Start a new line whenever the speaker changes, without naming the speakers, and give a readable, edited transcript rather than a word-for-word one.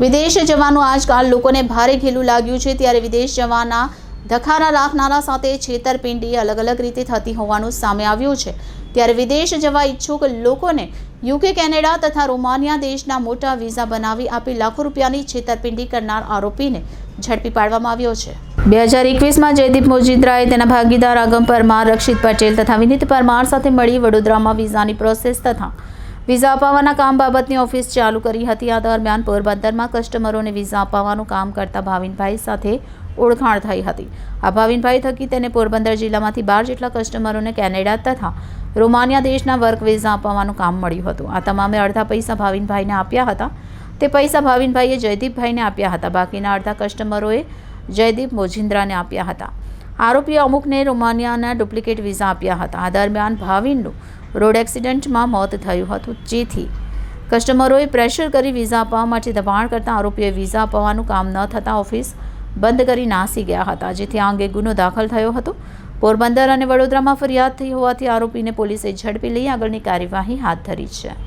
વિદેશ જવાનું આજકાલ લોકોને ભારે ઘેલું લાગ્યું છે, ત્યારે વિદેશ જવાના ધખાના રાખનારા સાથે છેતરપિંડી અલગ રીતે થતી હોવાનું સામે આવ્યું છે। ત્યારે વિદેશ જવા ઈચ્છુક લોકોને યુકે, કેનેડા તથા રોમાનિયા દેશના મોટા વિઝા બનાવી આપી લાખો રૂપિયાની છેતરપિંડી કરનાર આરોપીને ઝડપી પાડવામાં આવ્યો છે। 2021માં જયદીપ મોજીદ્રાએ તેના ભાગીદાર આગમ પરમાર, રક્ષિત પટેલ તથા વિનીત પરમાર સાથે મળી વડોદરામાં વિઝાની પ્રોસેસ તથા વિઝા અપાવવાના કામ બાબતની ઓફિસ ચાલુ કરી હતી। આ દરમિયાન પોરબંદરમાં કસ્ટમરોને વિઝા અપાવવાનું કામ કરતા ભાવિનભાઈ સાથે ઓળખાણ થઈ હતી। આ ભાવિનભાઈ થકી તેને પોરબંદર જિલ્લામાંથી 12 જેટલા કસ્ટમરોને કેનેડા તથા રોમાનિયા દેશના વર્ક વિઝા અપાવવાનું કામ મળ્યું હતું। આ તમામે અડધા પૈસા ભાવિનભાઈને આપ્યા હતા। તે પૈસા ભાવિનભાઈએ જયદીપભાઈને આપ્યા હતા। બાકીના અડધા કસ્ટમરોએ જયદીપ મોજીદ્રાને આપ્યા હતા। આરોપીએ અમુકને રોમાનિયાના ડુપ્લિકેટ વિઝા આપ્યા હતા। આ દરમિયાન ભાવિનનું રોડ એક્સિડન્ટમાં મોત થયું હતું, જેથી કસ્ટમરોએ પ્રેશર કરી વિઝા અપાવવા માટે દબાણ કરતા આરોપીએ વિઝા અપાવવાનું કામ ન થતાં ઓફિસ બંધ કરી નાસી ગયા હતા, જેથી આ અંગે ગુનો દાખલ થયો હતો। પોરબંદર અને વડોદરામાં ફરિયાદ થઈ હોવાથી આરોપીને પોલીસે ઝડપી લઈ આગળની કાર્યવાહી હાથ ધરી છે।